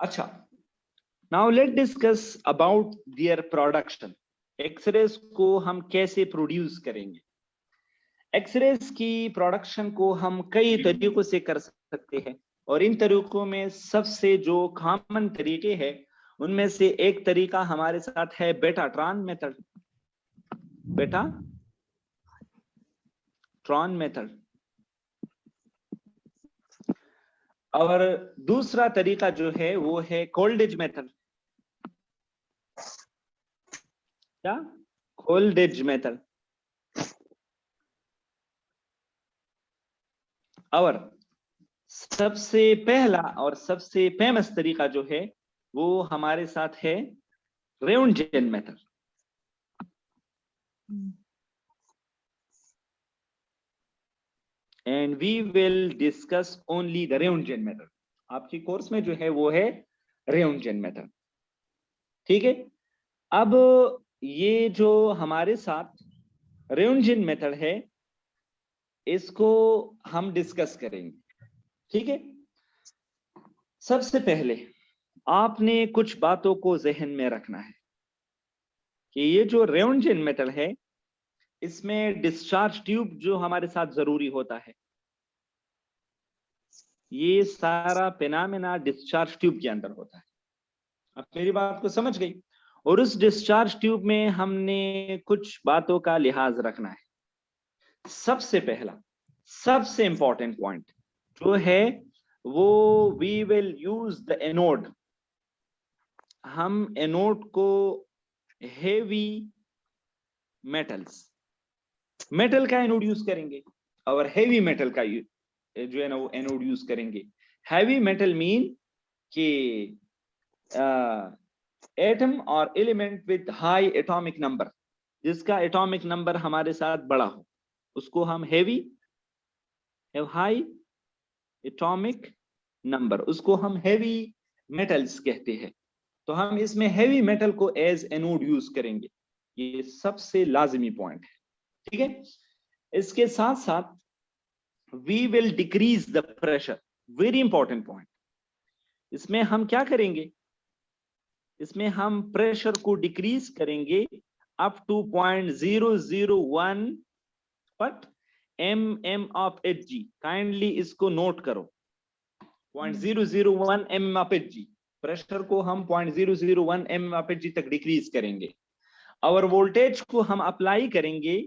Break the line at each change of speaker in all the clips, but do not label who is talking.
अच्छा, now let discuss about their production. X rays को हम कैसे प्रोड्यूस करेंगे। एक्सरेज की प्रोडक्शन को हम कई तरीकों से कर सकते हैं, और इन तरीकों में सबसे जो कॉमन तरीके हैं उनमें से एक तरीका हमारे साथ है बेटा ट्रॉन मेथड। बेटा ट्रॉन मेथड। और दूसरा तरीका जो है वो है कोल्डेज मेथड। क्या? कोल्डेज मेथड। और सबसे पहला और सबसे फेमस तरीका जो है वो हमारे साथ है रेउंजेन method. And we will discuss only the रेउंजेन मेथड। आपकी कोर्स में जो है वो है रेउंजेन मेथड। ठीक है, अब ये जो हमारे साथ रेउंजेन मेथड है इसको हम डिस्कस करेंगे। ठीक है, सबसे पहले आपने कुछ बातों को जहन में रखना है कि ये जो रेउंजेन मेथड है इसमें डिस्चार्ज ट्यूब जो हमारे साथ जरूरी होता है, ये सारा फिनोमेना डिस्चार्ज ट्यूब के अंदर होता है। आप मेरी बात को समझ गई। और उस डिस्चार्ज ट्यूब में हमने कुछ बातों का लिहाज रखना है। सबसे पहला सबसे इंपॉर्टेंट पॉइंट जो है वो we will use the anode. हम एनोड को हेवी मेटल्स, मेटल का एनोड यूज करेंगे और हेवी मेटल का जो है ना वो एनोड यूज करेंगे। हैवी मेटल मीन कि एटम और element with high atomic number, जिसका एटॉमिक नंबर हमारे साथ बड़ा हो, उसको हम हेवी, हाई एटॉमिक नंबर, उसको हम हेवी मेटल्स कहते हैं। तो हम इसमें हेवी मेटल को एज एनोड यूज करेंगे, ये सबसे लाजमी पॉइंट है। ठीक है, इसके साथ साथ we will decrease the pressure, very important point. इसमें हम क्या करेंगे, इसमें हम प्रेशर को डिक्रीज करेंगे up to 0.001 but mm of Hg। Kindly इसको नोट करो, 0.001 mm ऑफ Hg। प्रेशर को हम 0.001 mm ऑफ Hg तक डिक्रीज करेंगे। और वोल्टेज को हम अप्लाई करेंगे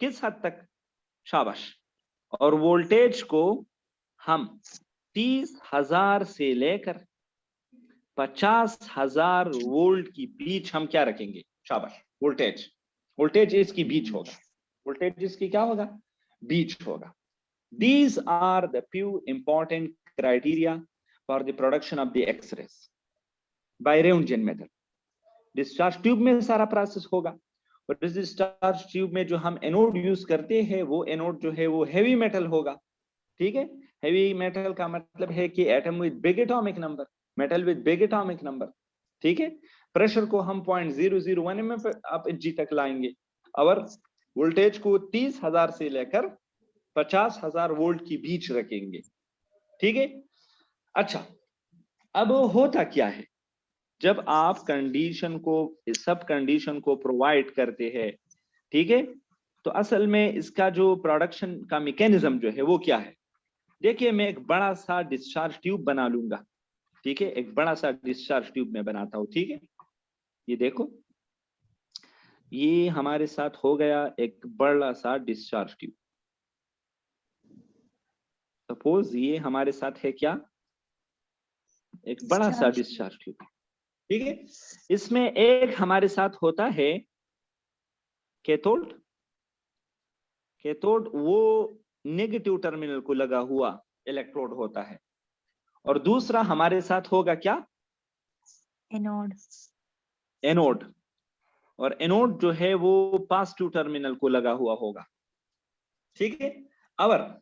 किस हद तक? शाबाश। और वोल्टेज को हम 30,000 से लेकर 50,000 वोल्ट की बीच हम क्या रखेंगे? शाबाश। वोल्टेज, वोल्टेज इसकी बीच होगा, वोल्टेज इसकी क्या होगा? बीच होगा। These are the few important criteria for the production of the X-rays by Reungen method. Discharge tube में सारा प्रोसेस होगा, और इस डिस्चार्ज ट्यूब में जो हम एनोड यूज करते हैं वो एनोड जो है वो हेवी मेटल होगा। ठीक है, हेवी मेटल का मतलब है कि atom with big atomic number, metal with big atomic number. ठीक है, प्रेशर को हम 0.001 mm आप Hg तक लाएंगे और वोल्टेज को 30,000 से लेकर 50,000 वोल्ट की बीच रखेंगे। ठीक है, अच्छा, अब होता क्या है जब आप कंडीशन को, सब कंडीशन को प्रोवाइड करते हैं, ठीक है, तो असल में इसका जो प्रोडक्शन का मैकेनिज्म जो है वो क्या है? देखिए, मैं एक बड़ा सा डिस्चार्ज ट्यूब बना लूंगा। ठीक है, एक बड़ा सा डिस्चार्ज ट्यूब में बनाता हूं। ठीक है, ये देखो, ये हमारे साथ हो गया एक बड़ा सा डिस्चार्ज ट्यूब। सपोज ये हमारे साथ है क्या? एक बड़ा सा डिस्चार्ज ट्यूब। ठीक है, इसमें एक हमारे साथ होता है कैथोड। कैथोड वो नेगेटिव टर्मिनल को लगा हुआ इलेक्ट्रोड होता है, और दूसरा हमारे साथ होगा क्या?
एनोड।
एनोड। और एनोड जो है वो पॉजिटिव टर्मिनल को लगा हुआ होगा। ठीक है, और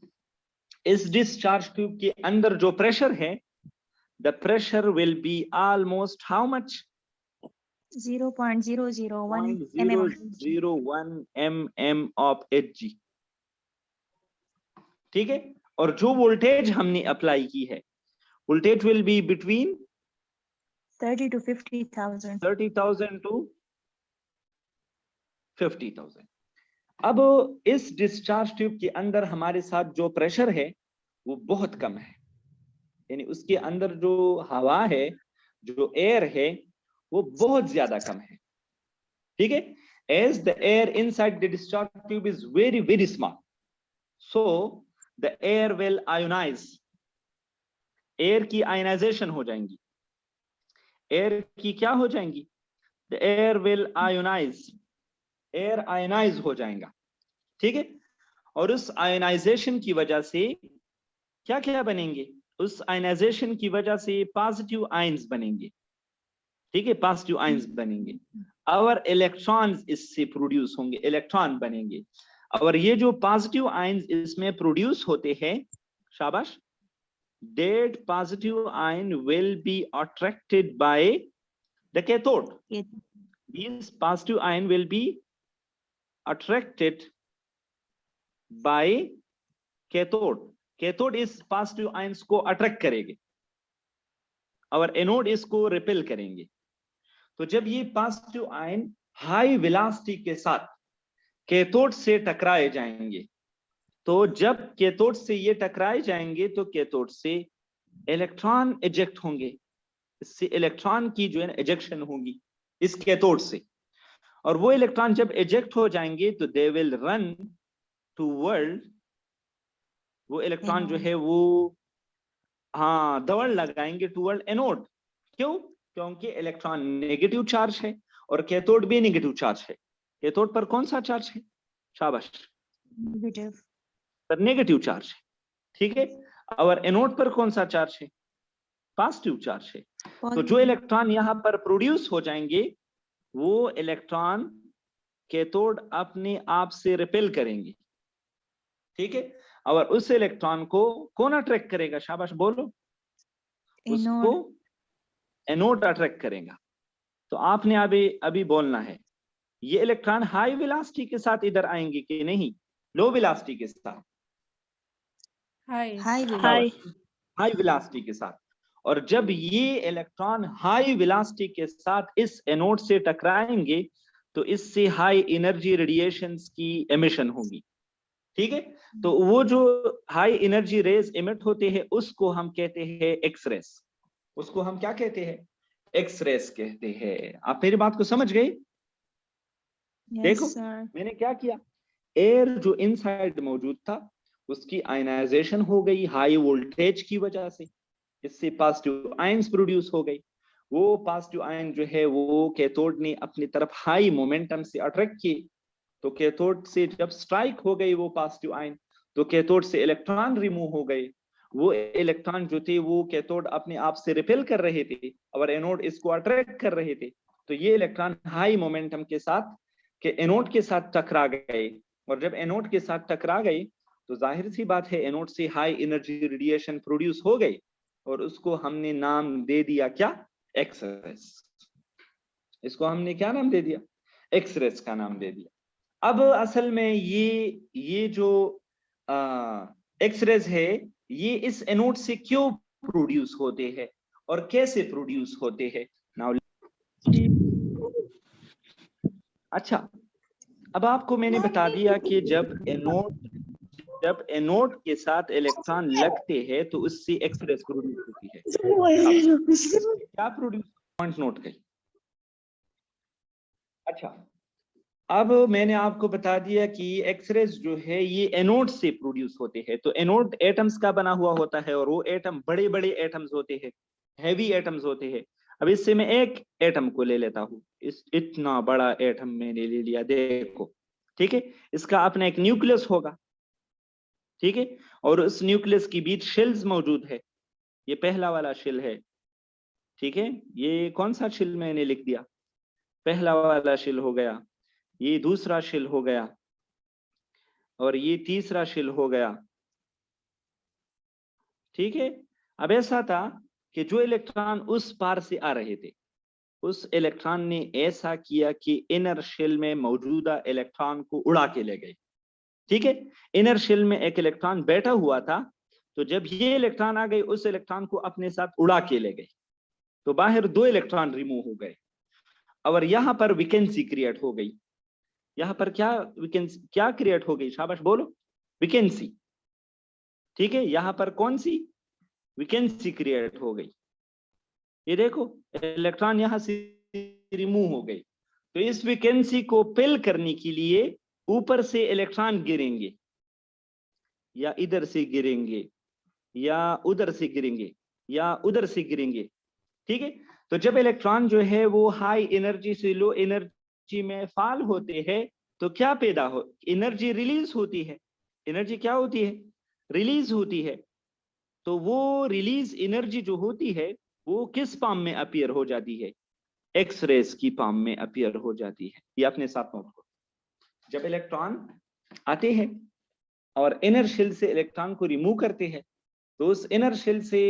इस डिस्चार्ज ट्यूब के अंदर जो प्रेशर है, the pressure will be almost how much?
0.001
mm of Hg। ठीक है, और जो वोल्टेज हमने अप्लाई की है, voltage will be between
30 to 50,000.
30,000 to 50,000। अब इस डिस्चार्ज ट्यूब के अंदर हमारे साथ जो प्रेशर है वो बहुत कम है, यानी उसके अंदर जो हवा है, जो एयर है, वो बहुत ज्यादा कम है। ठीक है, as the air inside the discharge tube is very very small, so the air will ionize, air की आयनाइजेशन हो जाएंगी, एयर की क्या हो जाएंगी, the air will ionize, air ionize हो जाएगा। ठीक है, और उस आयनाइजेशन की वजह से क्या क्या बनेंगे, उस आयनाइजेशन की वजह से पॉजिटिव आयंस बनेंगे। ठीक है, पॉजिटिव आयंस बनेंगे और इलेक्ट्रॉन्स इससे प्रोड्यूस होंगे, इलेक्ट्रॉन बनेंगे। और ये जो पॉजिटिव आयंस इसमें प्रोड्यूस होते हैं, शाबाश, that positive ion will be attracted by the cathode. These positive ion will be attracted by cathode. Cathode इस positive ions को attract करेंगे और एनोड इसको रिपेल करेंगे। तो जब ये पॉजिटिव आयन हाई वेलोसिटी के साथ कैथोड से टकराए जाएंगे, तो जब कैथोड से ये टकराए जाएंगे तो कैथोड से इलेक्ट्रॉन इजेक्ट होंगे, इससे इलेक्ट्रॉन की जो है इजेक्शन होगी इस कैथोड से, और वो इलेक्ट्रॉन जब इजेक्ट हो जाएंगे तो दे विल रन टूवर्ड, वो इलेक्ट्रॉन जो है वो दौड़ लगाएंगे टूवर्ड एनोड। क्यों? क्योंकि इलेक्ट्रॉन नेगेटिव चार्ज है और कैथोड भी नेगेटिव चार्ज है। कैथोड पर कौन सा चार्ज है, शाबाश,
नेगेटिव
पर नेगेटिव चार्ज है। ठीक है, और एनोड पर कौन सा चार्ज है, पॉजिटिव चार्ज है। तो जो इलेक्ट्रॉन यहाँ पर प्रोड्यूस हो जाएंगे वो इलेक्ट्रॉन कैथोड अपने आप से रिपेल करेंगे। ठीक है, और उस इलेक्ट्रॉन को कौन अट्रैक्ट करेगा, शाबाश बोलो, उसको एनोड अट्रैक्ट करेगा। तो आपने अभी बोलना है, ये इलेक्ट्रॉन हाई वेलोसिटी के साथ इधर आएंगे कि नहीं, लो वेलोसिटी के साथ, हाई वेलोसिटी के साथ। और जब ये इलेक्ट्रॉन हाई वेलोसिटी के साथ इस एनोड से टकराएंगे तो इससे हाई एनर्जी रेडिएशंस की एमिशन होगी। ठीक है, तो वो जो हाई एनर्जी रेज एमिट होते हैं उसको हम कहते हैं एक्स रेस, उसको हम क्या कहते हैं, एक्स रेस कहते हैं। आप मेरी बात को समझ गए? देखो मैंने क्या किया, एयर जो इनसाइड मौजूद था उसकी आयनाइजेशन हो गई हाई वोल्टेज की वजह से, इससे पॉजिटिव आयंस प्रोड्यूस हो गई। वो पॉजिटिव आयन जो है वो कैथोड ने अपनी तरफ हाई मोमेंटम से अट्रैक्ट किए, तो कैथोड से जब स्ट्राइक हो गई वो पॉजिटिव आयन, तो कैथोड से इलेक्ट्रॉन रिमूव हो गए। वो इलेक्ट्रॉन जो थे वो कैथोड अपने आप से रिपेल कर रहे थे और एनोड इसको अट्रैक्ट कर रहे थे। तो ये इलेक्ट्रॉन हाई मोमेंटम के साथ के एनोड के साथ टकरा गए, और जब एनोड के साथ टकरा गए तो जाहिर सी बात है एनोड से हाई एनर्जी रेडिएशन प्रोड्यूस हो गई, और उसको हमने नाम दे दिया क्या, एक्स रेस। इसको हमने क्या नाम दे दिया, एक्स रेस का नाम दे दिया। अब असल में ये जो एक्स रेज है ये इस एनोड से क्यों प्रोड्यूस होते हैं और कैसे प्रोड्यूस होते हैं। नाउ अच्छा, अब आपको मैंने बता दिया कि जब एनोड के साथ इलेक्ट्रॉन लगते हैं तो उससे एक्स रेज प्रोड्यूस होती है। क्या प्रोड्यूस, पॉइंट नोट करिए। अच्छा, अब मैंने आपको बता दिया कि एक्सरेज जो है ये एनोड से प्रोड्यूस होते हैं। तो एनोड एटम्स का बना हुआ होता है और वो एटम बड़े बड़े एटम्स होते हैं, हैवी एटम्स होते हैं। अब इससे मैं एक एटम को ले लेता हूँ, इतना बड़ा एटम मैंने ले लिया, देखो, ठीक है, इसका अपना एक न्यूक्लियस होगा, ठीक है, और उस न्यूक्लियस के बीच शेल्स मौजूद है। ये पहला वाला शेल है, ठीक है, ये कौन सा शेल मैंने लिख दिया, पहला वाला शेल हो गया, ये दूसरा शेल हो गया, और ये तीसरा शेल हो गया। ठीक है, अब ऐसा था कि जो इलेक्ट्रॉन उस पार से आ रहे थे उस इलेक्ट्रॉन ने ऐसा किया कि इनर शेल में मौजूदा इलेक्ट्रॉन को उड़ा के ले गए। ठीक है, इनर शेल में एक इलेक्ट्रॉन बैठा हुआ था, तो जब ये इलेक्ट्रॉन आ गए उस इलेक्ट्रॉन को अपने साथ उड़ा के ले गए। तो बाहर 2 इलेक्ट्रॉन रिमूव हो गए और यहां पर वैकेंसी क्रिएट हो गई। यहां पर क्या वैकेंसी क्या क्रिएट हो गई, शाबाश बोलो, वैकेंसी। ठीक है, यहां पर कौन सी वैकेंसी क्रिएट हो गई, ये देखो इलेक्ट्रॉन यहां से रिमूव हो गई। तो इस वैकेंसी को फिल करने के लिए ऊपर से इलेक्ट्रॉन गिरेंगे, या इधर से गिरेंगे, या उधर से गिरेंगे, या उधर से गिरेंगे। ठीक है, तो जब इलेक्ट्रॉन जो है वो हाई एनर्जी से लो एनर्जी में फॉल होते हैं तो क्या पैदा हो, एनर्जी रिलीज होती है। एनर्जी क्या होती है, रिलीज होती है। तो वो रिलीज एनर्जी जो होती है वो किस फॉर्म में अपीयर हो जाती है, एक्स रेज की फॉर्म में अपीयर हो जाती है। ये अपने साथ नोट करो। जब इलेक्ट्रॉन आते हैं और इनर शेल से इलेक्ट्रॉन को रिमूव करते हैं तो उस इनर शेल से